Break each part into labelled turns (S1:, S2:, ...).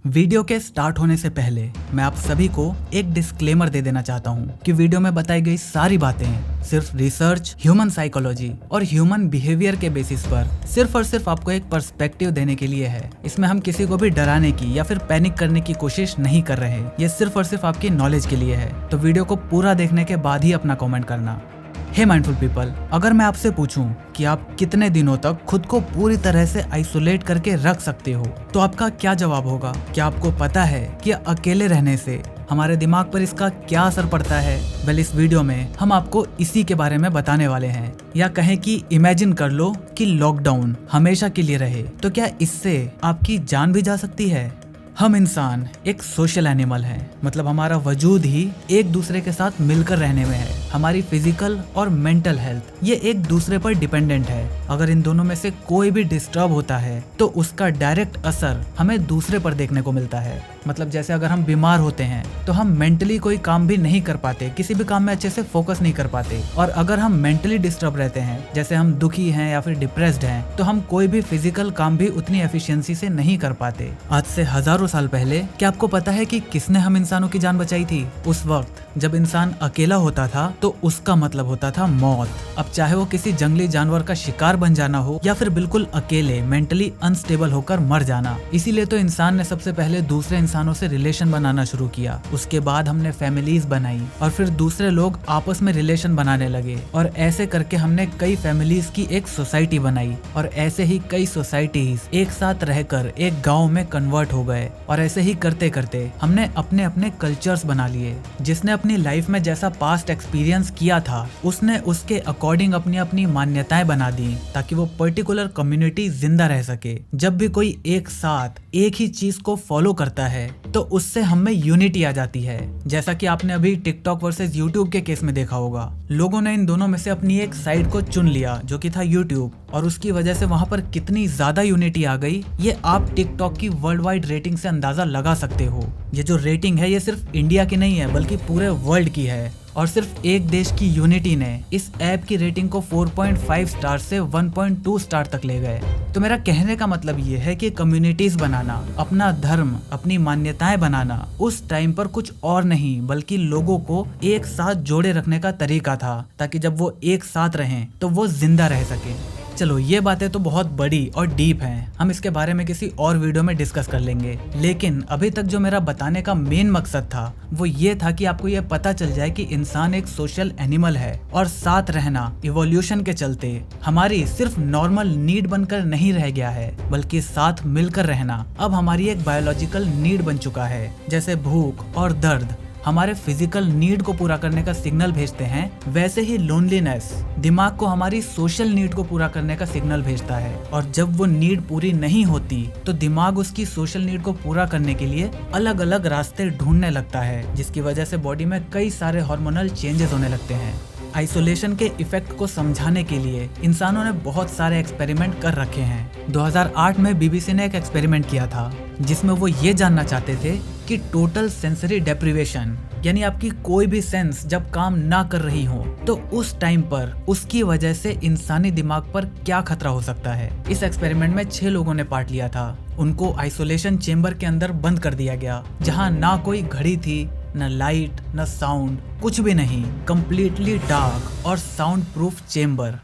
S1: Video के start होने से पहले मैं आप सभी को एक डिस्क्लेमर दे देना चाहता हूँ कि वीडियो में बताई गई सारी बातें सिर्फ रिसर्च, ह्यूमन साइकोलॉजी और ह्यूमन बिहेवियर के बेसिस पर सिर्फ और सिर्फ आपको एक पर्सपेक्टिव देने के लिए है। इसमें हम किसी को भी डराने की या फिर पैनिक करने की कोशिश नहीं कर रहे। ये सिर्फ और सिर्फ आपकी नॉलेज के लिए है, तो वीडियो को पूरा देखने के बाद ही अपना कमेंट करना। हे माइंडफुल पीपल, अगर मैं आपसे पूछूं कि आप कितने दिनों तक खुद को पूरी तरह से आइसोलेट करके रख सकते हो, तो आपका क्या जवाब होगा? क्या आपको पता है कि अकेले रहने से हमारे दिमाग पर इसका क्या असर पड़ता है? वेल, इस वीडियो में हम आपको इसी के बारे में बताने वाले हैं। या कहें कि इमेजिन कर लो कि लॉकडाउन हमेशा के लिए रहे, तो क्या इससे आपकी जान भी जा सकती है? हम इंसान एक सोशल एनिमल हैं, मतलब हमारा वजूद ही एक दूसरे के साथ मिलकर रहने में है। हमारी फिजिकल और मेंटल हेल्थ ये एक दूसरे पर डिपेंडेंट है। अगर इन दोनों में से कोई भी डिस्टर्ब होता है तो उसका डायरेक्ट असर हमें दूसरे पर देखने को मिलता है। मतलब जैसे अगर हम बीमार होते हैं तो हम मेंटली कोई काम भी नहीं कर पाते, किसी भी काम में अच्छे से फोकस नहीं कर पाते। और अगर हम मेंटली डिस्टर्ब रहते हैं, जैसे हम दुखी हैं या फिर डिप्रेस्ड हैं, तो हम कोई भी फिजिकल काम भी उतनी एफिशिएंसी से नहीं कर पाते। आज से हजारों साल पहले क्या आपको पता है कि किसने हम इंसानों की जान बचाई थी? उस वक्त जब इंसान अकेला होता था तो उसका मतलब होता था मौत। अब चाहे वो किसी जंगली जानवर का शिकार बन जाना हो या फिर बिल्कुल अकेले मेंटली अनस्टेबल होकर मर जाना। इसीलिए तो इंसान ने सबसे पहले दूसरे इंसानों से रिलेशन बनाना शुरू किया। उसके बाद हमने फैमिलीज बनाई और फिर दूसरे लोग आपस में रिलेशन बनाने लगे, और ऐसे करके हमने कई फैमिलीज की एक सोसाइटी बनाई, और ऐसे ही कई सोसाइटीज एक साथ रहकर एक गाँव में कन्वर्ट हो गए। और ऐसे ही करते करते हमने अपने अपने कल्चर्स बना लिए। जिसने अपनी लाइफ में जैसा पास्ट एक्सपीरियंस किया था, उसने उसके अकॉर्डिंग अपनी अपनी मान्यताएं बना दी, ताकि वो पर्टिकुलर कम्युनिटी जिंदा रह सके। जब भी कोई एक साथ एक ही चीज को फॉलो करता है तो उससे हमें यूनिटी आ जाती है। जैसा कि आपने अभी टिकटॉक वर्सेस यूट्यूब के केस में देखा होगा, लोगों ने इन दोनों में से अपनी एक साइड को चुन लिया, जो कि था यूट्यूब, और उसकी वजह से वहां पर कितनी ज्यादा यूनिटी आ गई, ये आप टिकटॉक की वर्ल्ड वाइड रेटिंग से अंदाजा लगा सकते हो। ये जो रेटिंग है ये सिर्फ इंडिया की नहीं है, बल्कि पूरे वर्ल्ड की है। और सिर्फ एक देश की यूनिटी ने इस ऐप की रेटिंग को 4.5 स्टार से 1.2 स्टार तक ले गए। तो मेरा कहने का मतलब ये है कि कम्युनिटीज बनाना, अपना धर्म, अपनी मान्यताएं बनाना उस टाइम पर कुछ और नहीं बल्कि लोगों को एक साथ जोड़े रखने का तरीका था, ताकि जब वो एक साथ रहें तो वो जिंदा रह सके। चलो, ये बातें तो बहुत बड़ी और डीप हैं, हम इसके बारे में किसी और वीडियो में डिस्कस कर लेंगे। लेकिन अभी तक जो मेरा बताने का मेन मकसद था वो ये था कि आपको ये पता चल जाए कि इंसान एक सोशल एनिमल है, और साथ रहना इवोल्यूशन के चलते हमारी सिर्फ नॉर्मल नीड बनकर नहीं रह गया है, बल्कि साथ मिलकर रहना अब हमारी एक बायोलॉजिकल नीड बन चुका है। जैसे भूख और दर्द हमारे फिजिकल नीड को पूरा करने का सिग्नल भेजते हैं, वैसे ही लोनलीनेस दिमाग को हमारी सोशल नीड को पूरा करने का सिग्नल भेजता है। और जब वो नीड पूरी नहीं होती तो दिमाग उसकी सोशल नीड को पूरा करने के लिए अलग अलग रास्ते ढूंढने लगता है, जिसकी वजह से बॉडी में कई सारे हार्मोनल चेंजेस होने लगते हैं। आइसोलेशन के इफेक्ट को समझाने के लिए इंसानों ने बहुत सारे एक्सपेरिमेंट कर रखे हैं। 2008 में बीबीसी ने एक एक्सपेरिमेंट किया था, जिसमें वो ये जानना चाहते थे कि टोटल सेंसरी डेप्रिवेशन, यानी आपकी कोई भी सेंस जब काम ना कर रही हो तो उस टाइम पर उसकी वजह से इंसानी दिमाग पर क्या खतरा हो सकता है। इस एक्सपेरिमेंट में 6 लोगों ने पार्ट लिया था। उनको आइसोलेशन चेम्बर के अंदर बंद कर दिया गया, जहाँ ना कोई घड़ी थी, न लाइट, न साउंड, कुछ भी नहीं, कंप्लीटली डार्क और साउंड प्रूफ चेम्बर।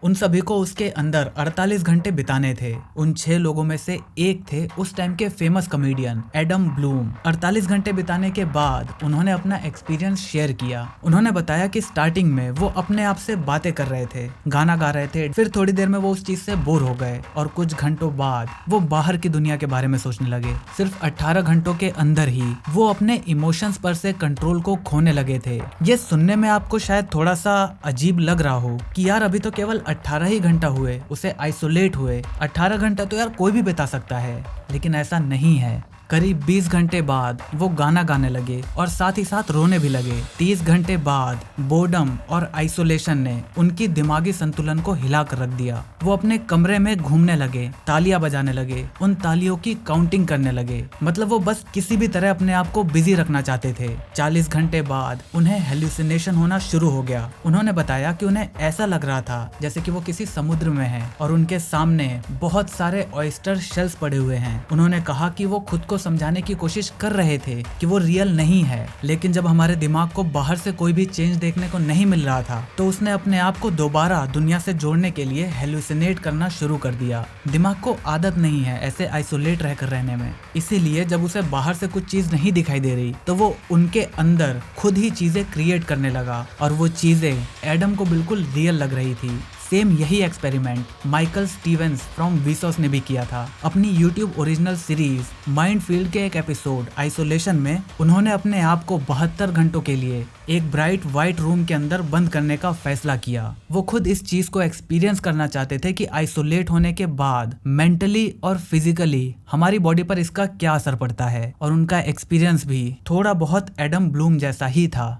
S1: उन सभी को उसके अंदर 48 घंटे बिताने थे। उन 6 लोगों में से एक थे उस टाइम के फेमस कॉमेडियन एडम ब्लूम। 48 घंटे बिताने के बाद उन्होंने अपना एक्सपीरियंस शेयर किया। उन्होंने बताया कि स्टार्टिंग में वो अपने आप से बातें कर रहे थे, गाना गा रहे थे, फिर थोड़ी देर में वो उस चीज से बोर हो गए, और कुछ घंटों बाद वो बाहर की दुनिया के बारे में सोचने लगे। सिर्फ 18 घंटों के अंदर ही वो अपने इमोशंस पर से कंट्रोल को खोने लगे थे। ये सुनने में आपको शायद थोड़ा सा अजीब लग रहा हो कि यार अभी तो केवल 18 ही घंटा हुए उसे आइसोलेट हुए, 18 घंटा तो यार कोई भी बिता सकता है। लेकिन ऐसा नहीं है। करीब 20 घंटे बाद वो गाना गाने लगे और साथ ही साथ रोने भी लगे। 30 घंटे बाद बोर्डम और आइसोलेशन ने उनकी दिमागी संतुलन को हिला कर रख दिया। वो अपने कमरे में घूमने लगे, तालियां बजाने लगे, उन तालियों की काउंटिंग करने लगे। मतलब वो बस किसी भी तरह अपने आप को बिजी रखना चाहते थे। 40 घंटे बाद उन्हें हेल्यूसिनेशन होना शुरू हो गया। उन्होंने बताया कि उन्हें ऐसा लग रहा था जैसे कि वो किसी समुद्र में हैं और उनके सामने बहुत सारे ऑयस्टर शेल्स पड़े हुए हैं। उन्होंने कहा कि वो खुद को को समझाने की कोशिश कर रहे थे कि वो रियल नहीं है, लेकिन जब हमारे दिमाग को बाहर से कोई भी चेंज देखने को नहीं मिल रहा था तो उसने अपने आप को दोबारा दुनिया से जोड़ने के लिए हेलुसिनेट करना शुरू कर दिया। दिमाग को आदत नहीं है ऐसे आइसोलेट रहकर रहने में, इसीलिए जब उसे बाहर से कुछ चीज नहीं दिखाई दे रही तो वो उनके अंदर खुद ही चीजें क्रिएट करने लगा और वो चीजें एडम को बिल्कुल रियल लग रही थी। सेम यही एक्सपेरिमेंट माइकल स्टीवेंस फ्रॉम विसोस ने भी किया था। अपनी YouTube ओरिजिनल सीरीज माइंडफील्ड के एक एपिसोड आइसोलेशन में उन्होंने अपने आप को 72 घंटों के लिए एक ब्राइट व्हाइट रूम के अंदर बंद करने का फैसला किया। वो खुद इस चीज को एक्सपीरियंस करना चाहते थे कि आइसोलेट होने के बाद मेंटली और फिजिकली हमारी बॉडी पर इसका क्या असर पड़ता है, और उनका एक्सपीरियंस भी थोड़ा बहुत एडम ब्लूम जैसा ही था।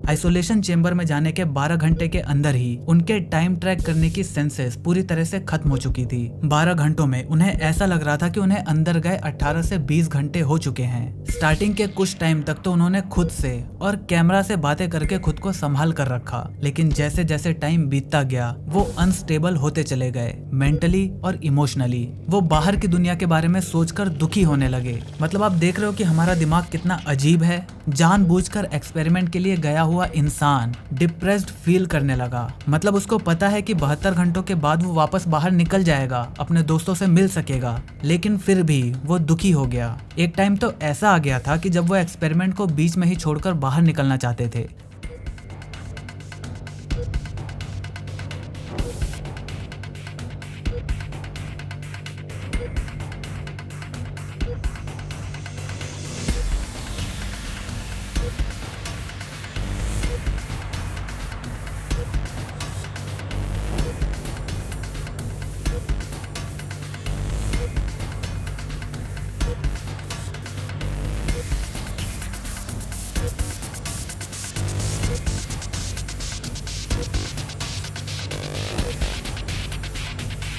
S1: आइसोलेशन चेंबर में जाने के 12 घंटे के अंदर ही उनके टाइम ट्रैक करने की सेंसेस पूरी तरह से खत्म हो चुकी थी। 12 घंटों में उन्हें ऐसा लग रहा था कि उन्हें अंदर गए 18 से 20 घंटे हो चुके हैं। स्टार्टिंग के कुछ टाइम तक तो उन्होंने खुद से और कैमरा से बातें करके खुद को संभाल कर रखा, लेकिन जैसे जैसे टाइम बीतता गया वो अनस्टेबल होते चले गए मेंटली और इमोशनली। वो बाहर की दुनिया के बारे में सोचकर दुखी होने लगे। मतलब आप देख रहे हो कि हमारा दिमाग कितना अजीब है। जानबूझकर एक्सपेरिमेंट के लिए गया हुआ इंसान डिप्रेस्ड फील करने लगा। मतलब उसको पता है कि 72 घंटों के बाद वो वापस बाहर निकल जाएगा, अपने दोस्तों से मिल सकेगा, लेकिन फिर भी वो दुखी हो गया। एक टाइम तो ऐसा आ गया था कि जब वो एक्सपेरिमेंट को बीच में ही छोड़कर बाहर निकलना चाहते थे।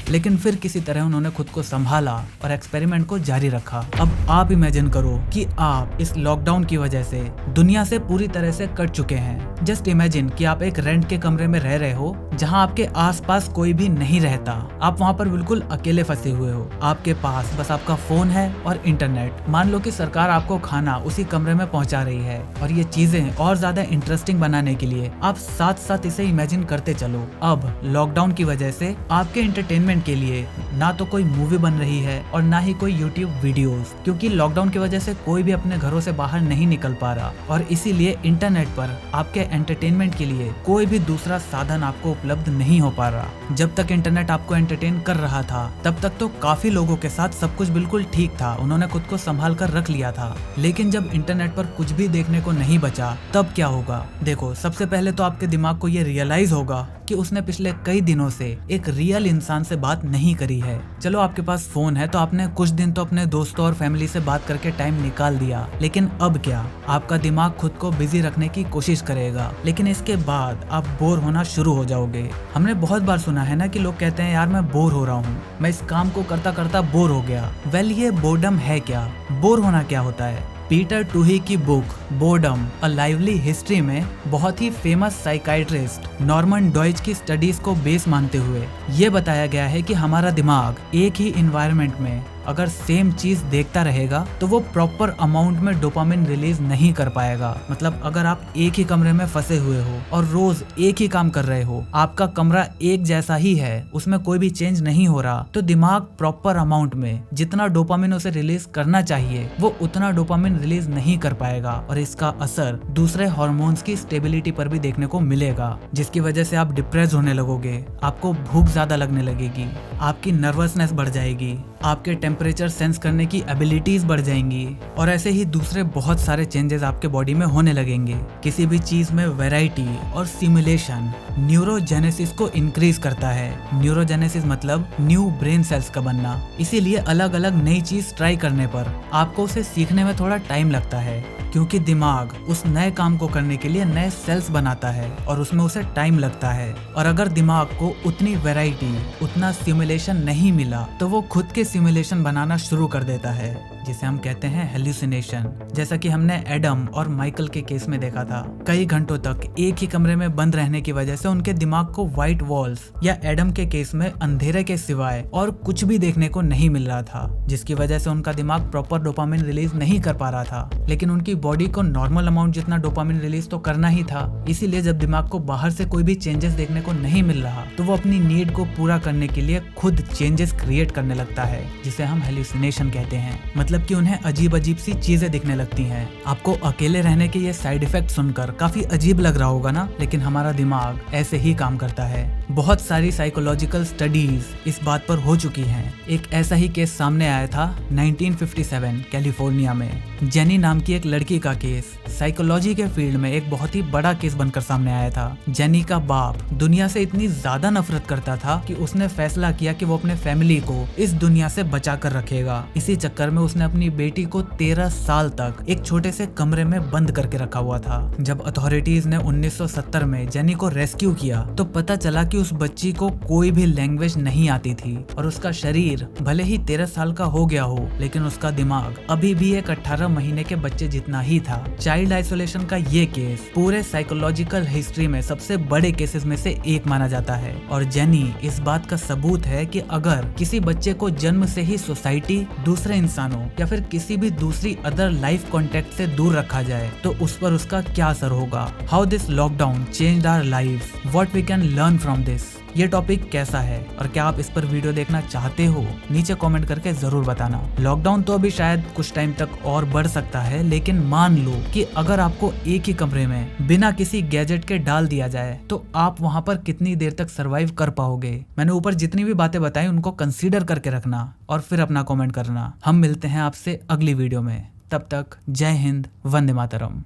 S1: लेकिन फिर किसी तरह उन्होंने खुद को संभाला और एक्सपेरिमेंट को जारी रखा। अब आप इमेजिन करो कि आप इस लॉकडाउन की वजह से दुनिया से पूरी तरह से कट चुके हैं। जस्ट इमेजिन कि आप एक रेंट के कमरे में रह रहे हो जहां आपके आसपास कोई भी नहीं रहता। आप वहां पर बिल्कुल अकेले फंसे हुए हो। आपके पास बस आपका फोन है और इंटरनेट। मान लो कि सरकार आपको खाना उसी कमरे में पहुंचा रही है, और ये चीजें और ज्यादा इंटरेस्टिंग बनाने के लिए आप साथ साथ इसे इमेजिन करते चलो। अब लॉकडाउन की वजह से आपके एंटरटेनमेंट के लिए ना तो कोई मूवी बन रही है और ना ही कोई YouTube वीडियोस, क्योंकि लॉकडाउन की वजह से कोई भी अपने घरों से बाहर नहीं निकल पा रहा, और इसीलिए इंटरनेट पर आपके एंटरटेनमेंट के लिए कोई भी दूसरा साधन आपको उपलब्ध नहीं हो पा रहा। जब तक इंटरनेट आपको एंटरटेन कर रहा था तब तक तो काफी लोगों के साथ सब कुछ बिल्कुल ठीक था, उन्होंने खुद को संभाल कर रख लिया था। लेकिन जब इंटरनेट पर कुछ भी देखने को नहीं बचा तब क्या होगा? देखो, सबसे पहले तो आपके दिमाग को ये रियलाइज होगा कि उसने पिछले कई दिनों से एक रियल इंसान से बात नहीं करी है। चलो आपके पास फोन है तो आपने कुछ दिन तो अपने दोस्तों और फैमिली से बात करके टाइम निकाल दिया, लेकिन अब क्या? आपका दिमाग खुद को बिजी रखने की कोशिश करेगा, लेकिन इसके बाद आप बोर होना शुरू हो जाओगे। हमने बहुत बार सुना है ना कि लोग कहते हैं यार मैं बोर हो रहा हूँ, मैं इस काम को करता करता बोर हो गया। वेल, ये बोर्डम है क्या? बोर होना क्या होता है? पीटर टूही की book boredom a lively history में बहुत ही फेमस साइकाइट्रिस्ट नॉर्मन डॉयच की स्टडीज को बेस मानते हुए ये बताया गया है कि हमारा दिमाग एक ही इन्वायरमेंट में अगर सेम चीज देखता रहेगा तो वो प्रॉपर अमाउंट में डोपामिन रिलीज नहीं कर पाएगा। मतलब अगर आप एक ही कमरे में फंसे हुए हो और रोज एक ही काम कर रहे हो, आपका कमरा एक जैसा ही है, उसमें कोई भी चेंज नहीं हो रहा, तो दिमाग प्रॉपर अमाउंट में जितना डोपामिन उसे रिलीज करना चाहिए वो उतना डोपामिन रिलीज नहीं कर पाएगा, और इसका असर दूसरे हार्मोन्स की स्टेबिलिटी पर भी देखने को मिलेगा, जिसकी वजह से आप डिप्रेस होने लगोगे, आपको भूख ज्यादा लगने लगेगी, आपकी नर्वसनेस बढ़ जाएगी, आपके टेम्परेचर सेंस करने की एबिलिटीज बढ़ जाएंगी, और ऐसे ही दूसरे बहुत सारे चेंजेस आपके बॉडी में होने लगेंगे। किसी भी चीज में वैरायटी और सिमुलेशन न्यूरोजेनेसिस को इंक्रीज करता है। न्यूरोजेनेसिस मतलब न्यू ब्रेन सेल्स का बनना। इसीलिए अलग अलग नई चीज ट्राई करने पर आपको उसे सीखने में थोड़ा टाइम लगता है, क्योंकि दिमाग उस नए काम को करने के लिए नए सेल्स बनाता है और उसमें उसे टाइम लगता है। और अगर दिमाग को उतनी वैरायटी, उतना सिमुलेशन नहीं मिला तो वो खुद के सिमुलेशन बनाना शुरू कर देता है, जिसे हम कहते हैं हेल्यूसिनेशन। जैसा कि हमने एडम और माइकल के केस में देखा था, कई घंटों तक एक ही कमरे में बंद रहने की वजह से उनके दिमाग को व्हाइट वॉल्स या एडम के केस में अंधेरे के सिवाय और कुछ भी देखने को नहीं मिल रहा था, जिसकी वजह से उनका दिमाग प्रॉपर डोपामिन रिलीज नहीं कर पा रहा था। लेकिन उनकी बॉडी को नॉर्मल अमाउंट जितना डोपामिन रिलीज तो करना ही था। इसीलिए जब दिमाग को बाहर से कोई भी चेंजेस देखने को नहीं मिल रहा तो वो अपनी नीड को पूरा करने के लिए खुद चेंजेस क्रिएट करने लगता है, जिसे हम हेल्यूसिनेशन कहते हैं। मतलब कि उन्हें अजीब अजीब सी चीजें दिखने लगती हैं। आपको अकेले रहने के ये साइड इफेक्ट सुनकर काफी अजीब लग रहा होगा ना, लेकिन हमारा दिमाग ऐसे ही काम करता है। बहुत सारी साइकोलॉजिकल स्टडीज इस बात पर हो चुकी हैं। एक ऐसा ही केस सामने आया था 1957 कैलिफोर्निया में। जेनी नाम की एक लड़की का केस साइकोलॉजी के फील्ड में एक बहुत ही बड़ा केस बनकर सामने आया था। जेनी का बाप दुनिया से इतनी ज्यादा नफरत करता था कि उसने फैसला किया कि वो अपने फैमिली को इस दुनिया से बचा कर रखेगा। इसी चक्कर में उसने अपनी बेटी को 13 साल तक एक छोटे से कमरे में बंद करके रखा हुआ था। जब अथॉरिटीज ने 1970 में जेनी को रेस्क्यू किया तो पता चला कि उस बच्ची को कोई भी लैंग्वेज नहीं आती थी और उसका शरीर भले ही 13 साल का हो गया हो, लेकिन उसका दिमाग अभी भी एक 18 महीने के बच्चे जितना ही था। चाइल्ड आइसोलेशन का ये केस पूरे साइकोलॉजिकल हिस्ट्री में सबसे बड़े केसेस में से एक माना जाता है और जेनी इस बात का सबूत है कि अगर किसी बच्चे को जन्म से ही सोसाइटी, दूसरे इंसानों या फिर किसी भी दूसरी अदर लाइफ कॉन्टेक्ट से दूर रखा जाए तो उस पर उसका क्या असर होगा। How this lockdown changed our life, what we can learn from this. ये टॉपिक कैसा है और क्या आप इस पर वीडियो देखना चाहते हो, नीचे कमेंट करके जरूर बताना। लॉकडाउन तो अभी शायद कुछ टाइम तक और बढ़ सकता है, लेकिन मान लो कि अगर आपको एक ही कमरे में बिना किसी गैजेट के डाल दिया जाए तो आप वहां पर कितनी देर तक सरवाइव कर पाओगे। मैंने ऊपर जितनी भी बातें बताई उनको कंसीडर करके रखना और फिर अपना कमेंट करना। हम मिलते हैं आपसे अगली वीडियो में, तब तक जय हिंद, वंदे मातरम।